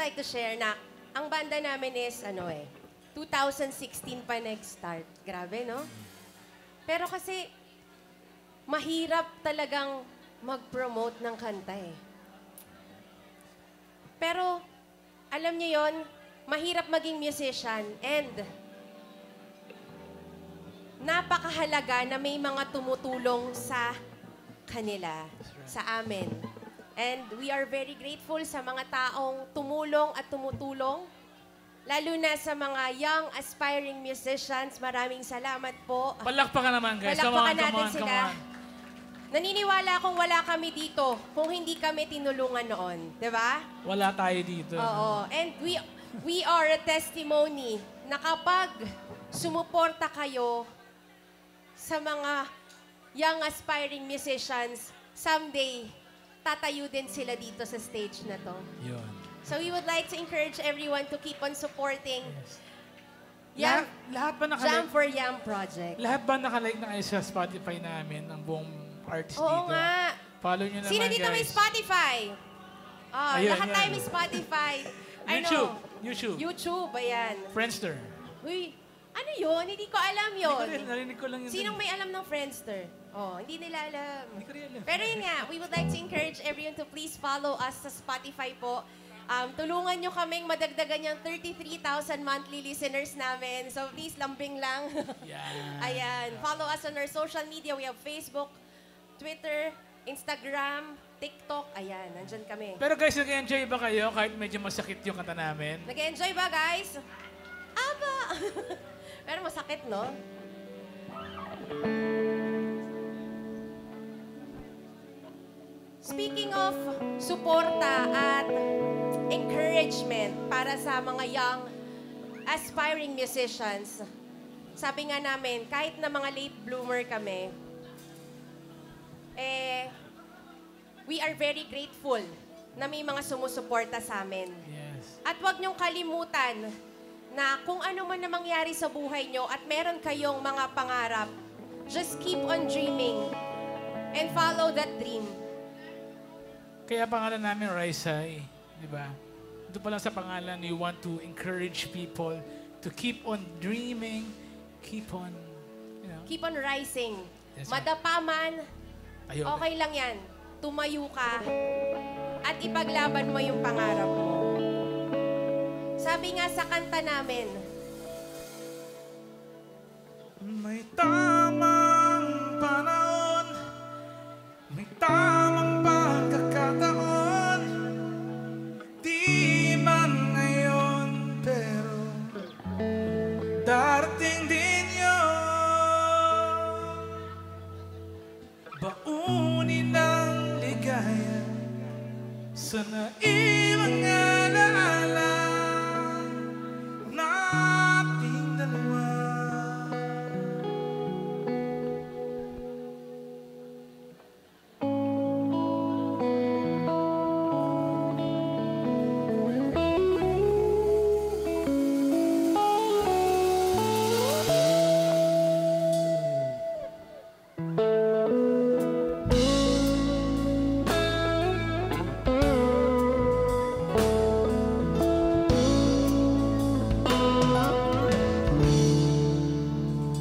like to share na ang banda namin is, 2016 pa nag-start. Grabe, no? Pero kasi, mahirap talagang mag-promote ng kanta eh. Pero, alam niyo yon, mahirap maging musician and napakahalaga na may mga tumutulong sa kanila, sa amin. And we are very grateful sa mga taong tumulong at tumutulong, lalo na sa mga young, aspiring musicians. Maraming salamat po. Palakpakan naman, guys. Palakpakan natin sila. Naniniwala akong wala kami dito kung hindi kami tinulungan noon. Diba? Wala tayo dito. Oo. And we are a testimony na kapag sumuporta kayo sa mga young aspiring musicians, someday, tatayo din sila dito sa stage na to. Yun. So we would like to encourage everyone to keep on supporting Yam, lahat ba Jam for Yam Project. Lahat ba nakalike na kayo sa Spotify namin, ang buong artist dito? Oo nga. Follow nyo naman, Sino dito guys. may Spotify? Oh, Ayun, lahat yan. tayo may Spotify. YouTube. YouTube, ayan. Friendster. Uy, ano yun? Hindi ko alam yun. Narinig ko lang yun. Sinong may alam ng Friendster? Oh, hindi nila alam. Hindi ko rin alam. Pero yun nga, we would like to encourage everyone to please follow us sa Spotify po. Tulungan nyo kaming madagdagan yung 33,000 monthly listeners namin. So please, lambing lang. Yeah. Ayan. Follow us on our social media. We have Facebook, Twitter, Instagram, TikTok. Ayan, nandyan kami. Pero guys, nag-enjoy ba kayo kahit medyo masakit yung kanta namin? Nag-enjoy ba, guys? Aba! Pero masakit, no? Speaking of suporta at encouragement para sa mga young aspiring musicians, sabi nga namin, kahit na mga late bloomer kami, we are very grateful na may mga sumusuporta sa amin. Yes. At huwag niyong kalimutan na kung ano man na mangyari sa buhay niyo at meron kayong mga pangarap, just keep on dreaming and follow that dream. Kaya pangalan namin, Raisay. Di ba? Ito pa lang sa pangalan, we want to encourage people to keep on dreaming, keep on, Keep on rising. Yes, Madapa man, Ayun. okay lang yan. Tumayo ka at ipaglaban mo yung pangarap mo. Sabi nga sa kanta namin, May tamang panahon, may tamang pagkakataon, di man ngayon, pero darating din yun. Baunin ng ligaya sa naiwang alaala nating dalawa.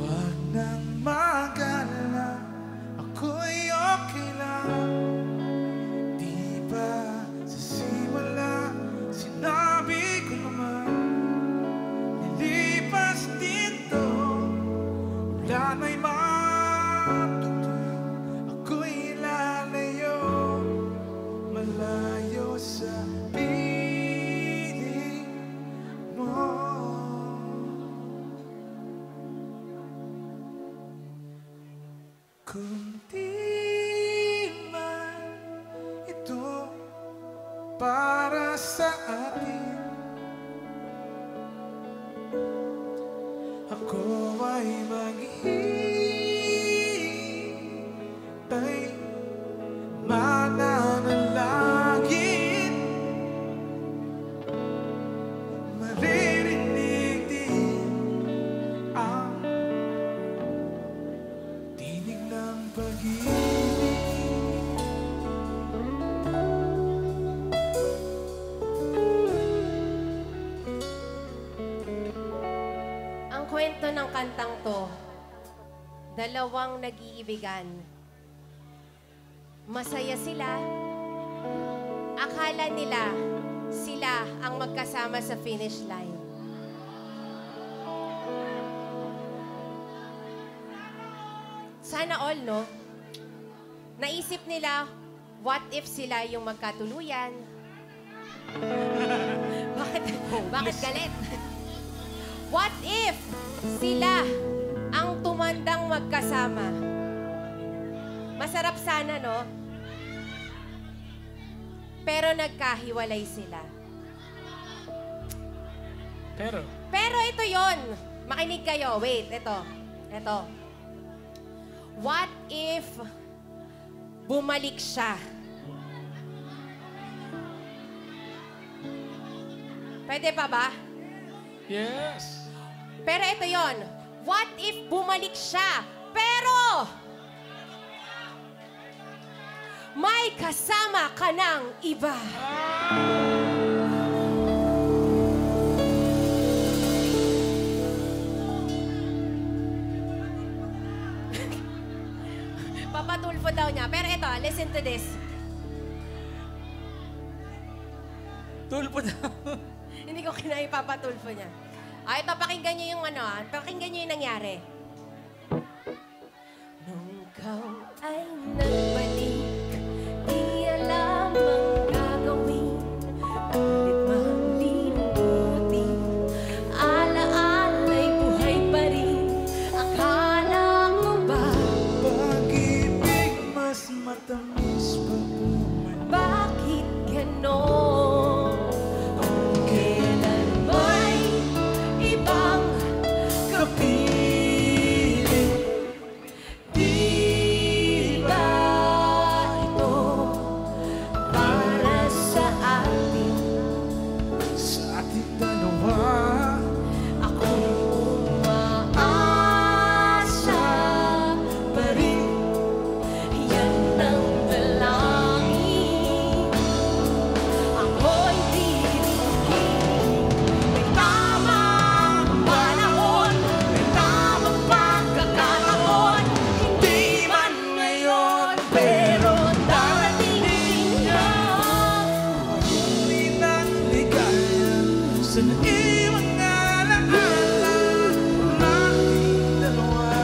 Wag nang mag-alala, ako'y okay lang. Di ba sa simula, sinabi ko naman, nilipas dito, wala na'y matutuyo. Ako'y lalayo, malayo sa piling mo. Kung di man ito para sa atin, ako ay maghihintay, mananalangin, maririnig din ang tinig ng pag-ibig. konsepto ng kantang to, dalawang nag-iibigan. Masaya sila. Akala nila sila ang magkasama sa finish line. Sana all, no? Naisip nila, what if sila yung magkatuluyan? Bakit galit? What if sila ang tumandang magkasama? Masarap sana, no? Pero nagkahiwalay sila. Pero ito yon. Makinig kayo. Wait, ito. What if bumalik siya? Pwede pa ba? yes. Pero ito yon. What if bumalik siya? Pero may kasama ka ng iba. Papatulfo daw niya. Pero ito, listen to this. Tulpo daw. Hindi ko kinaipapatulfo niya. Ito, pakinggan niyo yung pakinggan niyo yung nangyari. Nung ikaw ay nagbalik, di alam ang gagawin, pilit malilimutin, alaala'y buhay pa rin, akala mo ba? Pag-ibig mas matamis pag bumalik. Bakit ganon? Kailan may ibang kapiling? Di ba ito para sa atin? Sa ating dalawa. Ako'y umaasa pa rin. Yan ang dalangin. Ako'y titigil. May tamang panahon, may tamang pagkakataon. Hindi man ngayon, pero darating din yan. Huli ng ligaya sa naiwang alaala nating dalawa.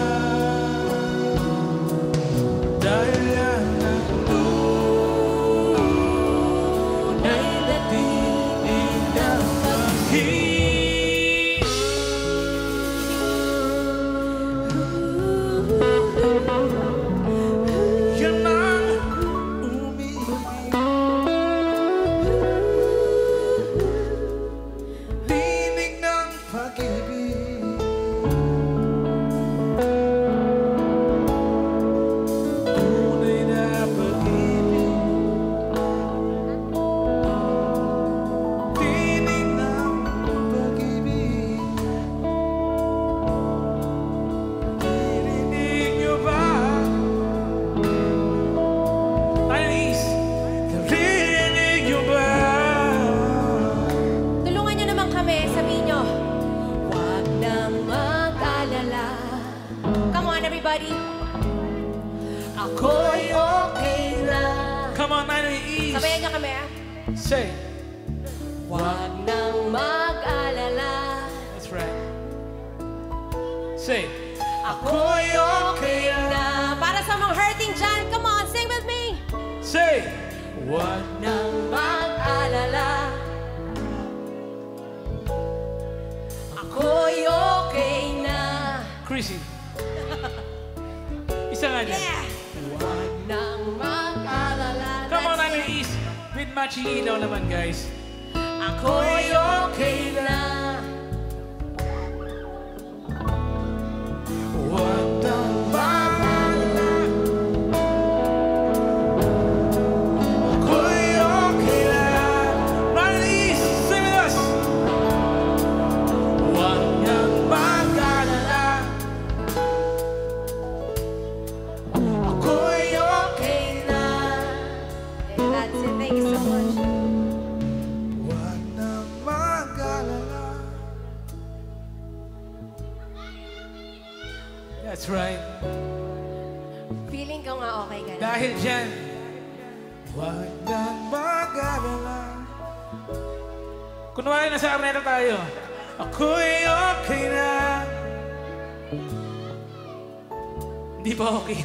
Dahil yan ang tunay na tinig ng pag-ibig. Yan ang umiibig. Tinig ng pag-ibig. Tunay na pag-ibig. Tinig ng pag-ibig. Narinig niyo ba? Anis, narinig niyo ba? Tulungan niyo naman kami, sabihin niyo, huwag nang mag-alala. Come on, everybody. Ako'y okay na. Come on, Anis. Sabayan niyo kami, ah. Say, Huwag nang mag-alala. that's right. Say, Ako'y okay na. Para sa mga hurting dyan, come on, sing with me. say, what? Nang mag-alala. Ako'y okay na. Chrissy. Isa nga dyan. Yeah! Huwag nang mag-alala. Come on, That's it. Anis. With matching ilaw naman, guys. Ako'y okay na. What the mag-alala. Ako'y okay lang. Anis, sing with us. Huwag nang mag-alala. Ako'y okay na. That's it. Thank you so much. Huwag nang mag-alala. Dahil dyan, huwag nang mag-alala. Kunwari nasa Arneta tayo. Ako'y okay na. Hindi ba okay?